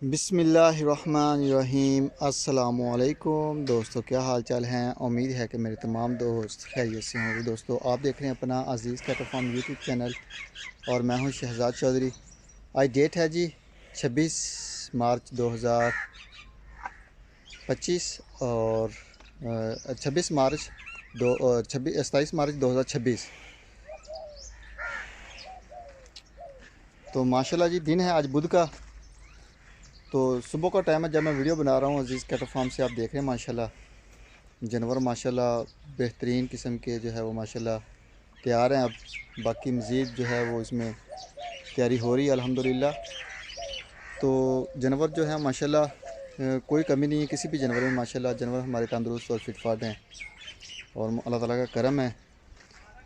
बिस्मिल्लाहिर्रहमानिर्रहीम। अस्सलामुअलैकुम दोस्तों, क्या हाल चाल हैं। उम्मीद है कि मेरे तमाम दोस्त खैरियत से होंगे। दोस्तों, आप देख रहे हैं अपना अज़ीज़ कैटल फार्म यूट्यूब चैनल और मैं हूं शहजाद चौधरी। आज डेट है जी 26 मार्च 2025 और 26 मार्च दो 27 मार्च 2026। तो माशाल्लाह जी, दिन है आज बुध का। तो सुबह का टाइम है जब मैं वीडियो बना रहा हूँ अज़ीज़ कैटल फार्म से। आप देख रहे हैं माशाल्लाह जानवर माशाल्लाह बेहतरीन किस्म के जो है वो माशाल्लाह तैयार हैं। अब बाकी मज़ीद जो है वो इसमें तैयारी हो रही है अल्हम्दुलिल्लाह। तो जानवर जो है माशाल्लाह कोई कमी नहीं है किसी भी जानवर में। माशाल्लाह जानवर हमारे तंदुरुस्त और फिट फाट हैं और अल्लाह ताला का करम है।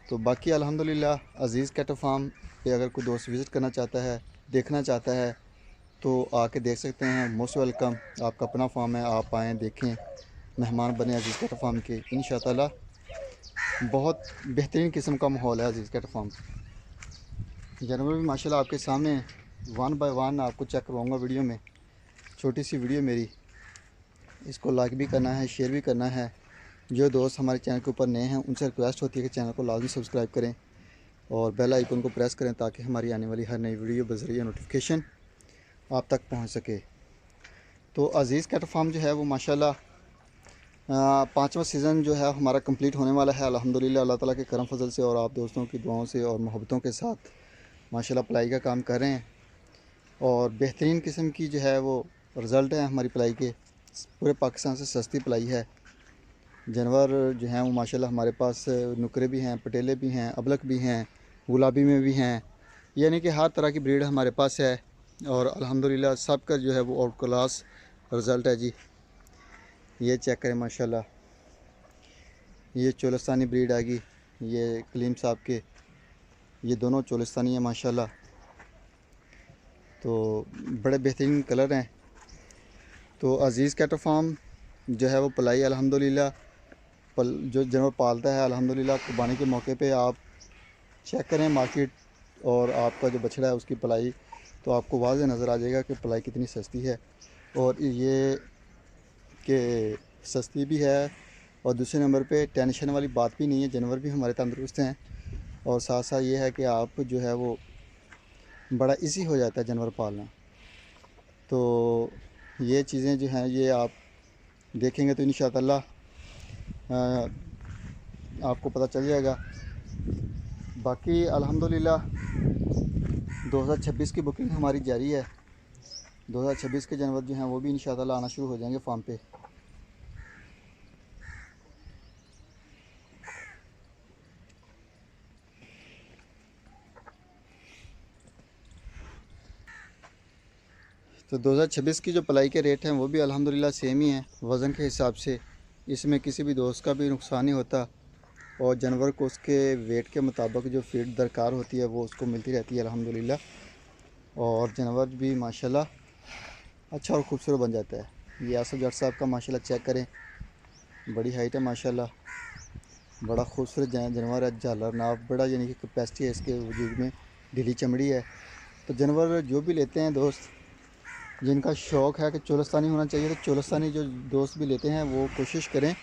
तो बाकी अल्हम्दुलिल्लाह अज़ीज़ कैटल फार्म पे अगर कोई दोस्त विज़िट करना चाहता है, देखना चाहता है, तो आके देख सकते हैं। Most welcome. आपका अपना फार्म है, आप आएँ देखें, मेहमान बने अज़ीज़ कैटल फार्म के। इंशाअल्लाह बहुत बेहतरीन किस्म का माहौल है अज़ीज़ कैटल फार्म। जानवर भी माशाल्लाह आपके सामने वन बाय वन आपको चेक करवाऊँगा वीडियो में। छोटी सी वीडियो मेरी, इसको लाइक भी करना है, शेयर भी करना है। जो दोस्त हमारे चैनल के ऊपर नए हैं उनसे रिक्वेस्ट होती है कि चैनल को लाजमी सब्सक्राइब करें और बेल आइकन को प्रेस करें ताकि हमारी आने वाली हर नई वीडियो बज़रिया नोटिफिकेशन आप तक पहुँच सके। तो अज़ीज़ कैटल फार्म जो है वो माशाल्लाह पाँचवा सीज़न जो है हमारा कंप्लीट होने वाला है अल्हम्दुलिल्लाह। अल्लाह ताला के करम फजल से और आप दोस्तों की दुआओं से और मोहब्बतों के साथ माशाल्लाह पलाई का काम कर रहे हैं और बेहतरीन किस्म की जो है वो रिज़ल्ट है हमारी पलाई के। पूरे पाकिस्तान से सस्ती पलाई है। जानवर जो हैं वो माशाल्लाह हमारे पास नुकरे भी हैं, पटेले भी हैं, अबलक भी हैं, गुलाबी में भी हैं, यानी कि हर तरह की ब्रीड हमारे पास है और अल्हम्दुलिल्लाह सबका जो है वो आउट क्लास रिज़ल्ट है जी। ये चेक करें माशाल्लाह, ये चोलिस्तानी ब्रीड आएगी, ये कलीम साहब के, ये दोनों चोलिस्तानी है माशाल्लाह। तो बड़े बेहतरीन कलर हैं। तो अज़ीज़ कैटल फार्म जो है वो पलाई अल्हम्दुलिल्लाह जो जानवर पालता है अल्हम्दुलिल्लाह कुर्बानी के मौके पे आप चेक करें मार्केट और आपका जो बछड़ा है उसकी पलाई, तो आपको वाज़ेह नज़र आ जाएगा कि पलाई कितनी सस्ती है। और ये कि सस्ती भी है और दूसरे नंबर पे टेंशन वाली बात भी नहीं है। जानवर भी हमारे तंदुरुस्त हैं और साथ साथ ये है कि आप जो है वो बड़ा इजी हो जाता है जानवर पालना। तो ये चीज़ें जो हैं ये आप देखेंगे तो इंशाअल्लाह आपको पता चल जाएगा। बाकी अल्हम्दुलिल्लाह 2026 की बुकिंग हमारी जारी है। 2026 के जानवर जो हैं वो भी इंशाअल्लाह आना शुरू हो जाएंगे फार्म पे। तो 2026 की जो पलाई के रेट हैं वो भी अल्हम्दुलिल्लाह सेम ही हैं वज़न के हिसाब से। इसमें किसी भी दोस्त का भी नुकसान नहीं होता और जानवर को उसके वेट के मुताबिक जो फीड दरकार होती है वो उसको मिलती रहती है अल्हम्दुलिल्लाह। और जानवर भी माशाल्लाह अच्छा और ख़ूबसूरत बन जाता है। ये आसफ़ जट साहब का माशाल्लाह चेक करें, बड़ी हाइट है माशाल्लाह, बड़ा खूबसूरत जानवर है। झालर नाप बड़ा यानी कि कैपेसिटी है इसके वजूद में, ढीली चमड़ी है। तो जानवर जो भी लेते हैं दोस्त, जिनका शौक़ है कि चोलिस्तानी होना चाहिए, तो चोलिस्तानी जो दोस्त भी लेते हैं वो कोशिश करें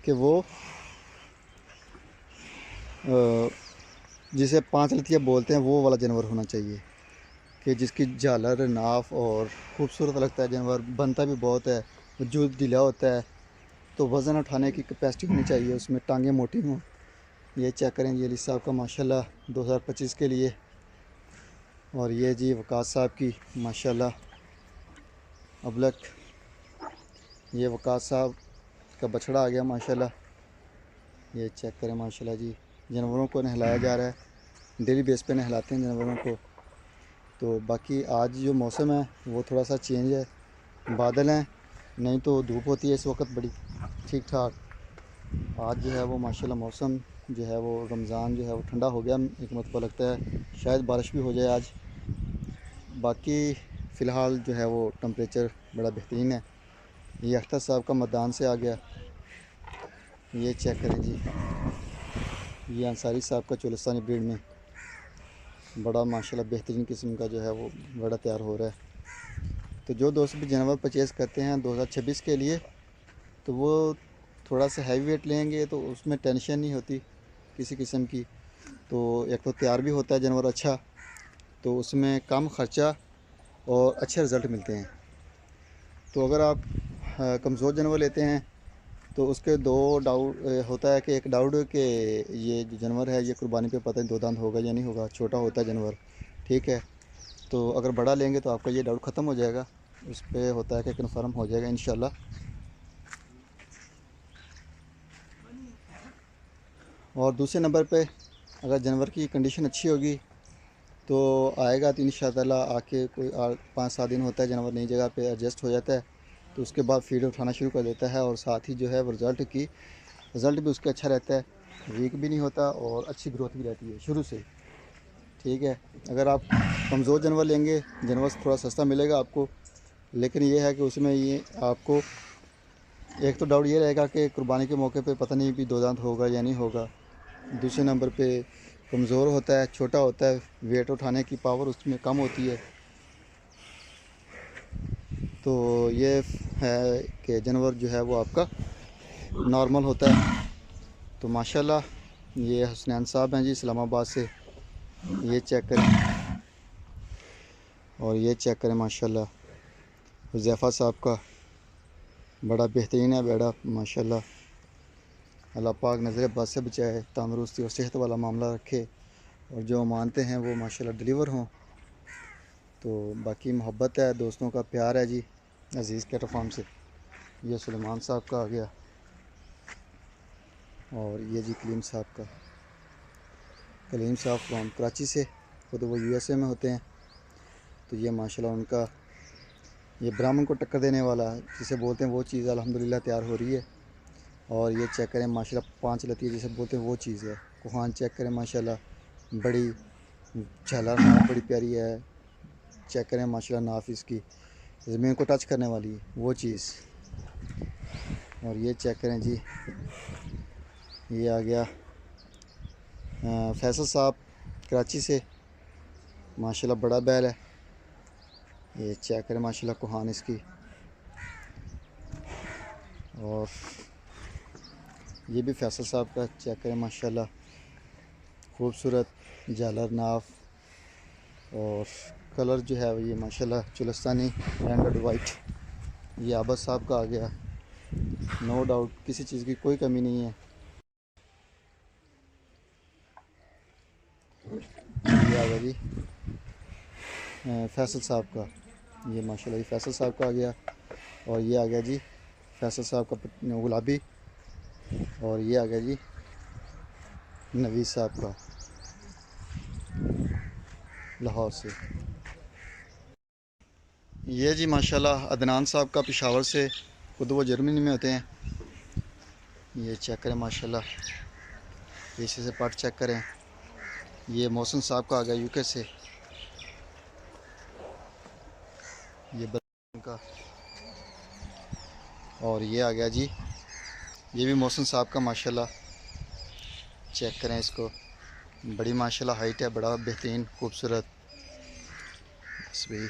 कि वो जिसे पाँच लतिया बोलते हैं वो वाला जानवर होना चाहिए कि जिसकी झालर नाफ और ख़ूबसूरत लगता है। जानवर बनता भी बहुत है, वजूद ढीला होता है, तो वज़न उठाने की कैपेसिटी होनी चाहिए, उसमें टांगें मोटी हों। ये चेक करें ये अली साहब का माशाल्लाह 2025 के लिए। और ये जी वकास साहब की माशाल्लाह अबलक, ये वकास साहब का बछड़ा आ गया माशाल्लाह। ये चेक करें माशाल्लाह जी, जानवरों को नहलाया जा रहा है, डेली बेस पे नहलाते हैं जानवरों को। तो बाकी आज जो मौसम है वो थोड़ा सा चेंज है, बादल हैं, नहीं तो धूप होती है इस वक्त बड़ी ठीक ठाक। आज जो है वो माशाल्लाह मौसम जो है वो रमज़ान जो है वो ठंडा हो गया। एक मतलब लगता है शायद बारिश भी हो जाए आज। बाकी फ़िलहाल जो है वो टम्परेचर बड़ा बेहतरीन है। ये अख्तर साहब का मैदान से आ गया, ये चेक करें जी, ये अंसारी साहब का चोलिस्तानी ब्रीड में बड़ा माशाल्लाह बेहतरीन किस्म का जो है वो बड़ा तैयार हो रहा है। तो जो दोस्त भी जानवर परचेज़ करते हैं 2026 के लिए, तो वो थोड़ा सा हैवी वेट लेंगे तो उसमें टेंशन नहीं होती किसी किस्म की। तो एक तो तैयार भी होता है जानवर अच्छा, तो उसमें कम ख़र्चा और अच्छे रिज़ल्ट मिलते हैं। तो अगर आप कमज़ोर जानवर लेते हैं तो उसके दो डाउट होता है कि एक डाउट कि ये जो जानवर है ये कुर्बानी पे पता नहीं दो दांत होगा या नहीं होगा, छोटा होता है जानवर, ठीक है। तो अगर बड़ा लेंगे तो आपका ये डाउट ख़त्म हो जाएगा, उस पर होता है कि कन्फर्म हो जाएगा इंशाल्लाह। और दूसरे नंबर पे अगर जानवर की कंडीशन अच्छी होगी तो आएगा तो इंशाल्लाह आके कोई 5-7 दिन होता है जानवर नई जगह पे एडजस्ट हो जाता है, तो उसके बाद फीड उठाना शुरू कर देता है और साथ ही जो है वो रिज़ल्ट भी उसका अच्छा रहता है, वीक भी नहीं होता और अच्छी ग्रोथ भी रहती है शुरू से, ठीक है। अगर आप कमज़ोर जानवर लेंगे, जानवर थोड़ा सस्ता मिलेगा आपको, लेकिन ये है कि उसमें ये आपको एक तो डाउट ये रहेगा कि कुर्बानी के मौके पे पता नहीं भी दो दांत होगा या नहीं होगा। दूसरे नंबर पे कमज़ोर होता है, छोटा होता है, वेट उठाने की पावर उसमें कम होती है। तो ये है कि जानवर जो है वो आपका नॉर्मल होता है। तो माशाल्लाह ये हसनैन साहब हैं जी इस्लामाबाद से, ये चेक करें, और ये चेक करें माशाल्लाह हुज़ैफ़ा साहब का बड़ा बेहतरीन है बेड़ा माशाल्लाह। अल्लाह पाक नज़र बद से बचाए, तंदुरुस्ती और सेहत वाला मामला रखे, और जो मानते हैं वो माशाल्लाह डिलीवर हों। तो बाकी मोहब्बत है, दोस्तों का प्यार है जी अज़ीज़ कैटल फार्म से। ये सुलेमान साहब का आ गया, और ये जी कलीम साहब का। कलीम साहब फ्रॉम कराची से, खुद वो यूएसए में होते हैं। तो ये माशाल्लाह उनका ये ब्राह्मण को टक्कर देने वाला जिसे बोलते हैं वो चीज़ अल्हम्दुलिल्लाह तैयार हो रही है। और ये चेक करें माशाल्लाह 5 लती है जिसे बोलते हैं वो चीज़ है। कुहान चेक करें माशाल्लाह, बड़ी झालर नाफ बड़ी प्यारी है। चेक करें माशाल्लाह नाफ इसकी ज़मीन को टच करने वाली है वो चीज़। और ये चेक करें जी, ये आ गया फैसल साहब कराची से, माशाल्लाह बड़ा बैल है। ये चेक करें माशाल्लाह कुहान इसकी। और ये भी फैसल साहब का चेक करें माशाल्लाह, खूबसूरत झालर नाफ, और कलर जो है ये माशाल्लाह चुलस्तानी ब्रांडेड वाइट। ये आबद साहब का आ गया, नो डाउट किसी चीज़ की कोई कमी नहीं है। ये आ गया जी फैसल साहब का, ये माशाल्लाह ये फैसल साहब का आ गया। और ये आ गया जी फैसल साहब का गुलाबी। और ये आ गया जी नवीद साहब का लाहौर से। ये जी माशाल्लाह अदनान साहब का पेशावर से, खुद वो जर्मनी में होते हैं। ये चेक करें माशाल्लाह, पीछे से पट चेक करें। ये मोहसिन साहब का आ गया यूके से, ये का। और ये आ गया जी ये भी मोहसिन साहब का माशाल्लाह, चेक करें इसको, बड़ी माशाल्लाह हाइट है, बड़ा बेहतरीन खूबसूरत बस भाई।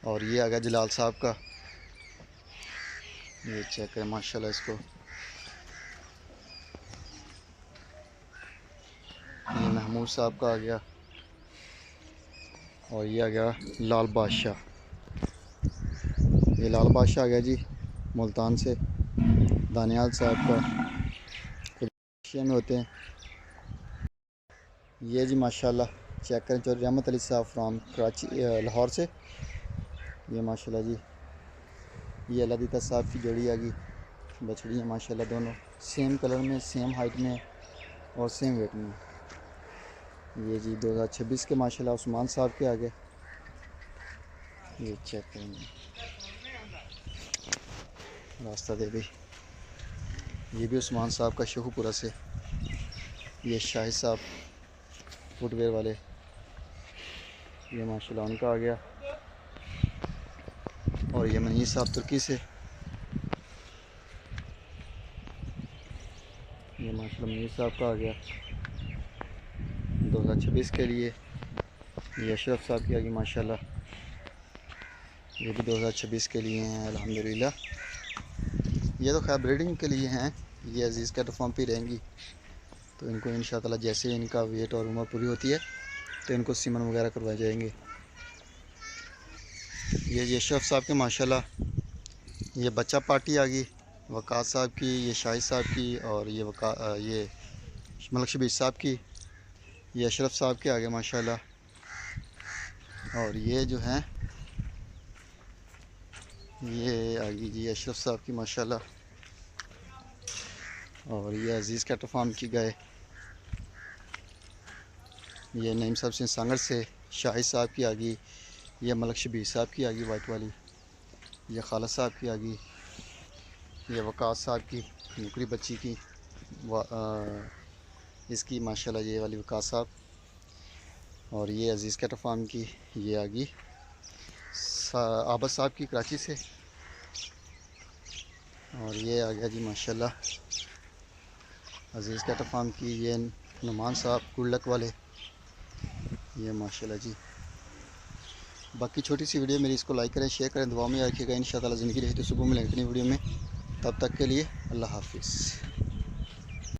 और ये आ गया जलाल साहब का, ये चेक करें माशाल्लाह इसको। ये महमूद साहब का आ गया। और ये आ गया लाल बादशाह, ये लाल बादशाह आ गया जी मुल्तान से, दानियाल साहब का, खुद एशिया में होते हैं। ये जी माशाल्लाह चेक करें चौधरी रहमत अली साहब फ्राम कराची लाहौर से। ये माशाल्लाह जी ये अलादीता साहब की जोड़ी आ गई, बछड़ी है माशाल्लाह, दोनों सेम कलर में, सेम हाइट में और सेम वेट में। ये जी 2026 के माशाल्लाह उस्मान साहब के आ गए। ये चेक करेंगे, रास्ता दे भाई। ये भी उस्मान साहब का शेखुपुरा से। ये शाहिद साहब फुटवेयर वाले, ये माशाल्लाह उनका आ गया। और ये मनीष साहब तुर्की से, ये माशाल्लाह मनीष साहब का आ गया 2026 के लिए। ये अशरफ साहब की आ गई माशाल्लाह। ये भी 2026 के लिए हैं अल्हम्दुलिल्लाह। ये तो खैर ब्रीडिंग के लिए हैं, ये अजीज़ कैटल फार्म पे रहेंगी। तो इनको इंशाअल्लाह जैसे इनका वेट और उम्र पूरी होती है तो इनको सीमन वगैरह करवाए जाएंगे। ये अशरफ साहब के माशाल्लाह ये बच्चा पार्टी आ गई, वकास साहब की, ये शाहिद साहब की, और ये ये मलक शबीर साहब की, ये अशरफ साहब के आगे माशाल्लाह। और ये जो हैं ये आ गई जी अशरफ साहब की माशाल्लाह। और ये अजीज़ कैटल फार्म की गाय, ये नईम साहब से सांगर से शाहिद साहब की आ गई, ये मलक शबीर साहब की आ गई वाइट वाली, ये खाला साहब की आ गई, ये वकास साहब की नुकरी बच्ची की इसकी माशाल्लाह ये वाली वकास साहब। और ये अजीज़ कैटल फार्म की ये आ गई आबद साहब की कराची से। और ये आ गया जी माशाल्लाह अजीज़ कैटल फार्म की ये नुमान साहब गुल्लक वाले, ये माशाल्लाह जी। बाकी छोटी सी वीडियो मेरी, इसको लाइक करें, शेयर करें, दुआ में याद रखिएगा। इंशाअल्लाह ज़िंदगी रही तो सुबह मिलेंगे नई वीडियो में। तब तक के लिए अल्लाह हाफिज़।